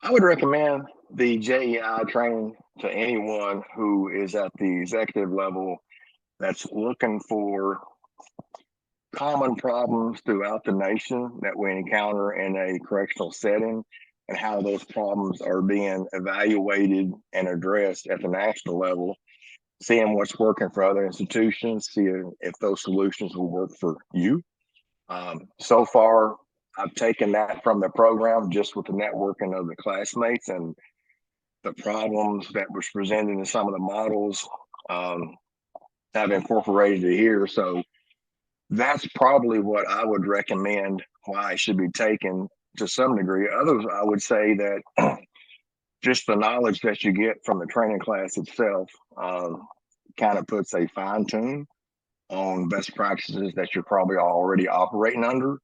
I would recommend the JEI training to anyone who is at the executive level that's looking for common problems throughout the nation that we encounter in a correctional setting and how those problems are being evaluated and addressed at the national level, seeing what's working for other institutions, seeing if those solutions will work for you. So far, I've taken that from the program just with the networking of the classmates and the problems that was presented in some of the models. I've incorporated it here. So that's probably what I would recommend why it should be taken to some degree. Others, I would say that just the knowledge that you get from the training class itself kind of puts a fine tune on best practices that you're probably already operating under,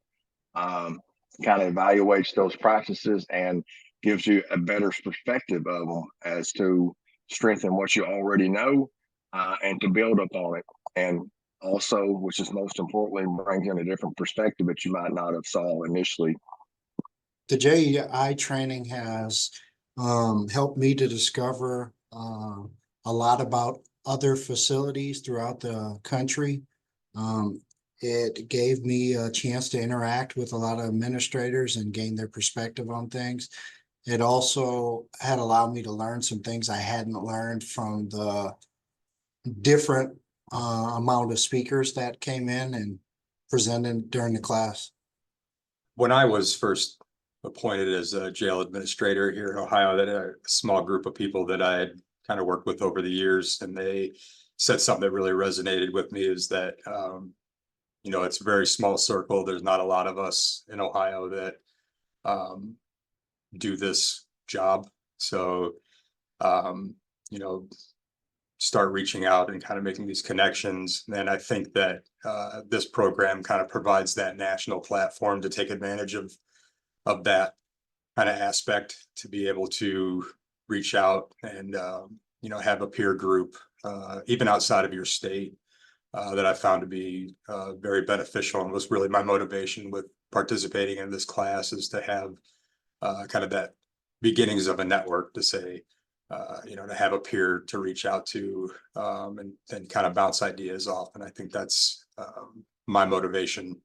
kind of evaluates those practices and gives you a better perspective of them as to strengthen what you already know and to build upon it. And also, which is most importantly, brings in a different perspective that you might not have saw initially. The JEI training has helped me to discover a lot about other facilities throughout the country. It gave me a chance to interact with a lot of administrators and gain their perspective on things. It also had allowed me to learn some things I hadn't learned from the different amount of speakers that came in and presented during the class. When I was first appointed as a jail administrator here in Ohio, that a small group of people that I had kind of worked with over the years, and they said something that really resonated with me is that, it's a very small circle. There's not a lot of us in Ohio that do this job. So, start reaching out and kind of making these connections. And I think that this program kind of provides that national platform to take advantage of that kind of aspect, to be able to reach out and have a peer group even outside of your state that I found to be very beneficial, and was really my motivation with participating in this class, is to have kind of that beginnings of a network, to say, to have a peer to reach out to and kind of bounce ideas off. And I think that's my motivation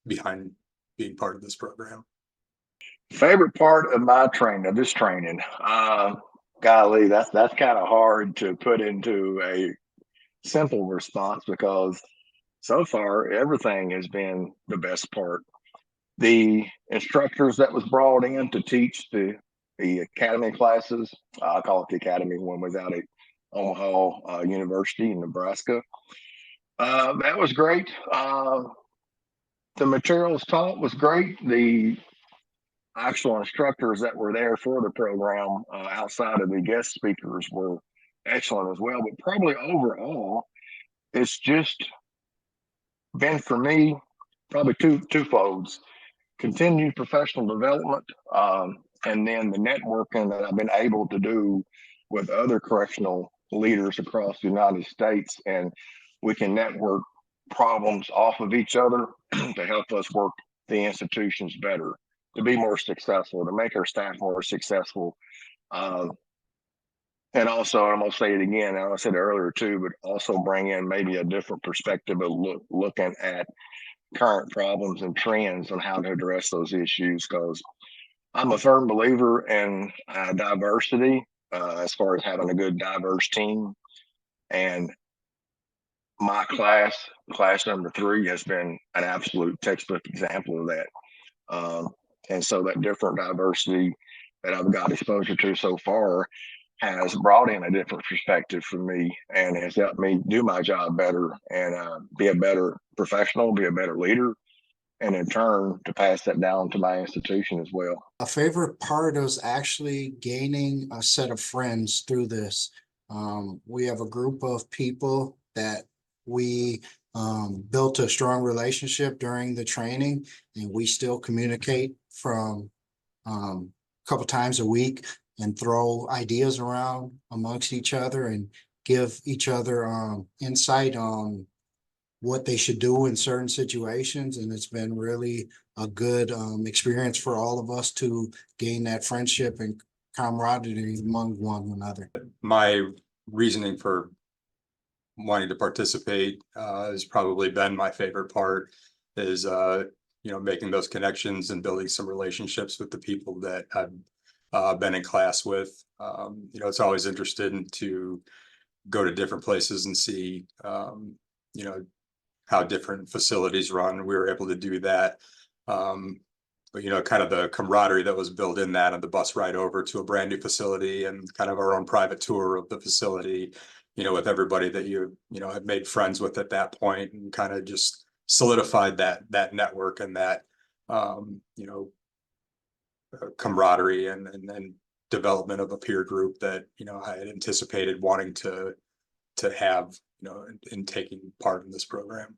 behind being part of this program. Favorite part of my training, of this training, golly, that's kind of hard to put into a simple response, because so far everything has been the best part. The instructors that was brought in to teach the academy classes, I call it the academy when was out at Omaha University in Nebraska. That was great. The materials taught was great. The actual instructors that were there for the program outside of the guest speakers were excellent as well. But probably overall, it's just been for me probably twofolds: continued professional development, and then the networking that I've been able to do with other correctional leaders across the United States. And we can network problems off of each other to help us work the institutions better, to be more successful, to make our staff more successful. And also, I'm going to say it again, I said it earlier too, but also bring in maybe a different perspective of looking at current problems and trends on how to address those issues, because I'm a firm believer in diversity as far as having a good diverse team. And my class number 3, has been an absolute textbook example of that. And so that different diversity that I've got exposure to so far has brought in a different perspective for me, and has helped me do my job better and be a better professional, be a better leader, and in turn to pass that down to my institution as well. A favorite part is actually gaining a set of friends through this. We have a group of people that we built a strong relationship during the training, and we still communicate from a couple times a week and throw ideas around amongst each other and give each other insight on what they should do in certain situations. And it's been really a good experience for all of us to gain that friendship and camaraderie among one another. My reasoning for wanting to participate has probably been my favorite part, is making those connections and building some relationships with the people that I've been in class with. It's always interesting to go to different places and see how different facilities run. We were able to do that. But kind of the camaraderie that was built in that, and the bus ride over to a brand new facility, and kind of our own private tour of the facility, with everybody that you had made friends with at that point, and kind of just solidified that network and that camaraderie and development of a peer group that I had anticipated wanting to have in taking part in this program.